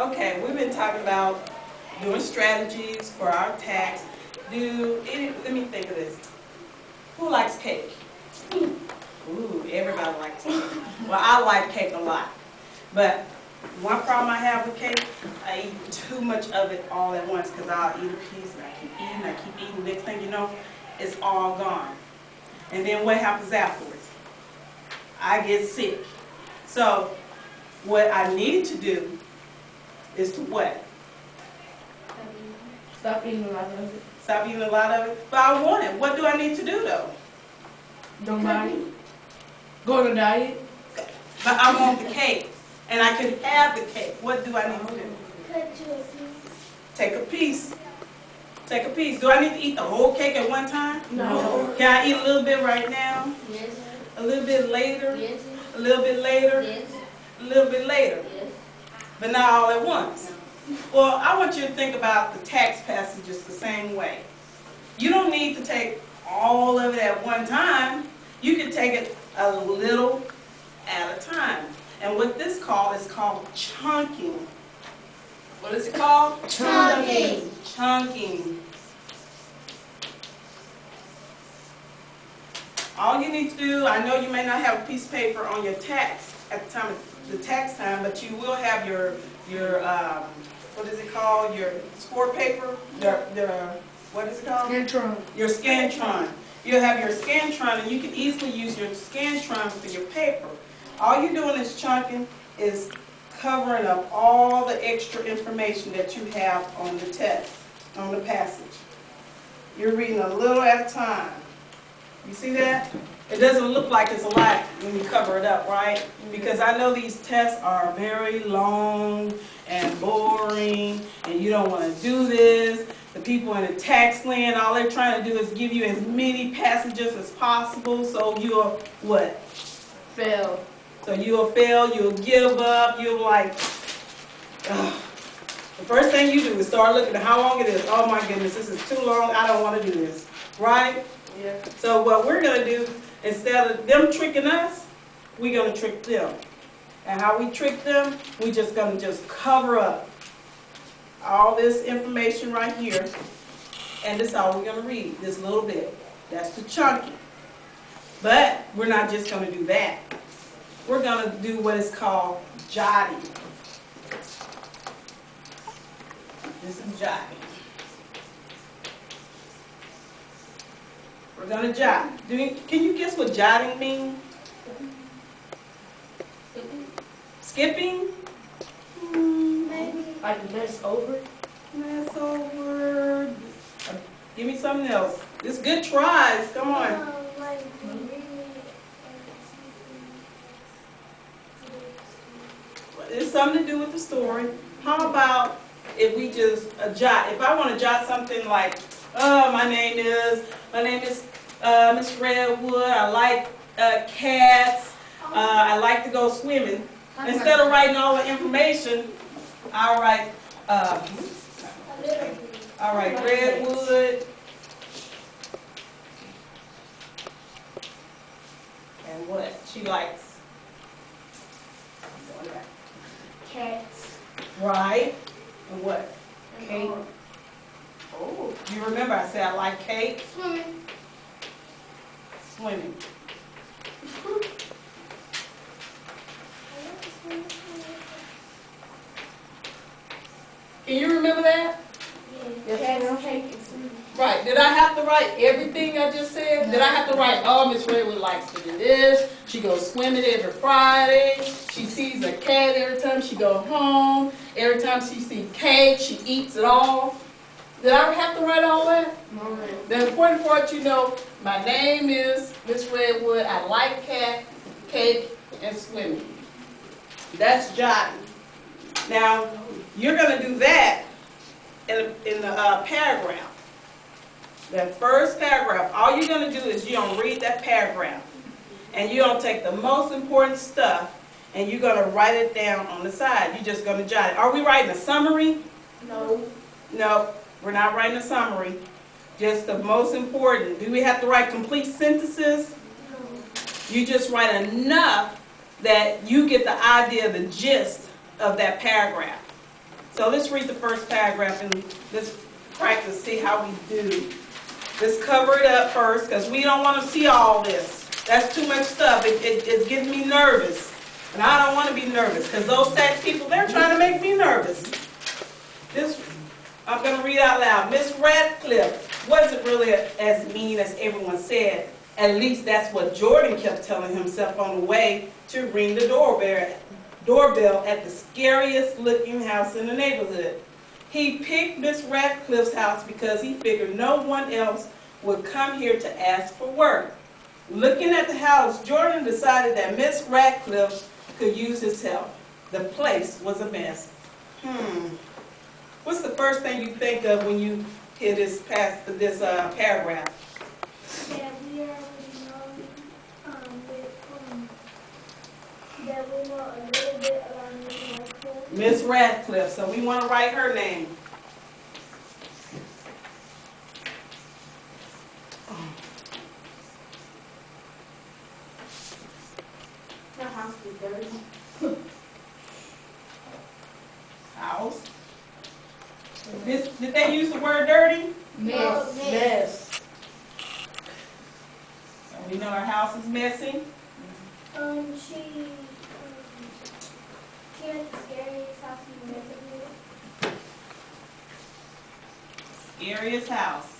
Okay, we've been talking about doing strategies for our tax. Let me think of this. Who likes cake? Ooh, everybody likes cake. Well, I like cake a lot. But one problem I have with cake, I eat too much of it all at once because I'll eat a piece and I keep eating. Next thing you know, it's all gone. And then what happens afterwards? I get sick. So what I need to do is to what? Stop eating a lot of it. Stop eating a lot of it? But I want it. What do I need to do though? Don't diet. Go on a diet. But I want the cake. And I can have the cake. What do I need to do? Cut you a piece. Take a piece. Take a piece. Do I need to eat the whole cake at one time? No. Can I eat a little bit right now? Yes. A little bit later? Yes. A little bit later? Yes. A little bit later? Yes. But not all at once. Well, I want you to think about the tax passages the same way. You don't need to take all of it at one time. You can take it a little at a time. And what this is called chunking. What is it called? Chunking. Chunking. All you need to do, I know you may not have a piece of paper on your tax at the time of the tax time, but you will have your what is it called? Your score paper. What is it called? Scantron. Your Scantron. You'll have your Scantron, and you can easily use your Scantron for your paper. All you're doing is chunking, is covering up all the extra information that you have on the text, on the passage. You're reading a little at a time. You see that? It doesn't look like it's a lot when you cover it up, right? Because I know these tests are very long and boring, and you don't want to do this. The people in the tax land, all they're trying to do is give you as many passages as possible, so you'll what? Fail. So you'll fail, you'll give up, you'll like, ugh. The first thing you do is start looking at how long it is. Oh my goodness, this is too long, I don't want to do this, right? Yeah. So what we're going to do, instead of them tricking us, we're going to trick them. And how we trick them, we're just going to just cover up all this information right here. And this is all we're going to read, this little bit. That's the chunking. But we're not just going to do that. We're going to do what is called jotting. This is jotting. We're going to jot. Can you guess what jotting means? Skipping? Maybe. Like that's over. That's over. Give me something else. This good tries. Come on. Like really. It's something to do with the story. How about if we just jot? If I want to jot something like, my name is Miss Redwood. I like cats. I like to go swimming. Instead of writing all the information, I'll write Redwood. And what she likes. Cats. Right. And what? Cake. Oh, you remember I said I like cake? Swimming. Swimming. Can you remember that? Yeah. Cats, cake, and swimming. Right. Did I have to write everything I just said? Did I have to write, oh, Miss Redwood likes to do this. She goes swimming every Friday. She sees a cat every time she goes home. Every time she sees cake, she eats it all. Did I have to write all that? No. The important part, you know, my name is Miss Redwood. I like cat, cake, and swimming. That's jotting. Now, you're going to do that in the paragraph. That first paragraph, all you're going to do is you're going to read that paragraph. And you're going to take the most important stuff and you're going to write it down on the side. You're just going to jot it. Are we writing a summary? No. No, we're not writing a summary. Just the most important. Do we have to write complete sentences? No. You just write enough that you get the idea, the gist of that paragraph. So let's read the first paragraph and let's practice, see how we do. Let's cover it up first because we don't want to see all this. That's too much stuff. It's getting me nervous. And I don't want to be nervous because those tax people, they're trying to make me nervous. This, I'm going to read out loud. Miss Radcliffe wasn't really as mean as everyone said. At least that's what Jordan kept telling himself on the way to ring the doorbell at the scariest looking house in the neighborhood. He picked Miss Radcliffe's house because he figured no one else would come here to ask for work. Looking at the house, Jordan decided that Miss Radcliffe could use his help. The place was a mess. What's the first thing you think of when you hear this paragraph? That we already know, that we know a little bit about Miss Radcliffe. Miss Radcliffe, so we want to write her name. Her house is dirty. House. Did they use the word dirty? Mess. Mess. So we know our house is messy. She had the scariest house in the neighborhood. Scariest house.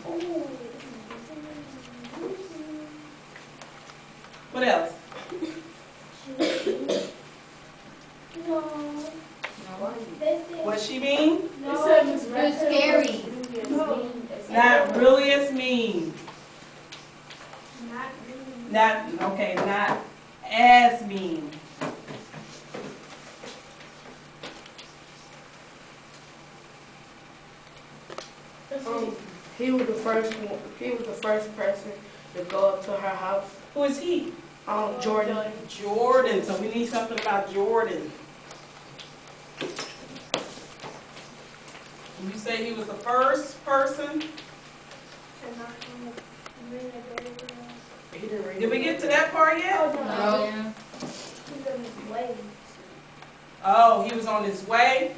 Oh. What else? No. What she mean? No. It said Miss Radcliffe. Scary. No. Not really as mean. Not really. Not as mean. He was the first one. He was the first person to go up to her house. Who is he? Jordan. Jordan. So we need something about Jordan. You say he was the first person? Did we get to that part yet? No. He's on his way. Oh, he was on his way?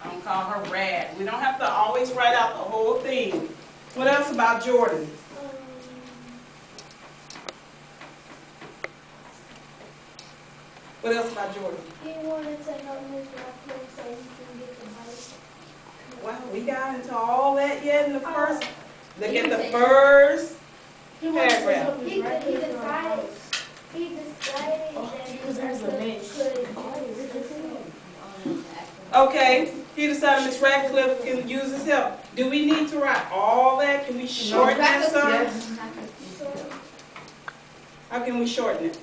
I don't call her Rad. We don't have to always write out the whole thing. What else about Jordan? What else about Jordan? He wanted to help Miss Radcliffe so he can get the bike. Well, we got into all that yet in the first. Look at the first paragraph. He decided that Miss Radcliffe could. Okay, he decided Miss Radcliffe can use his help. Do we need to write all that? Can we shorten that some? Yes. How can we shorten it?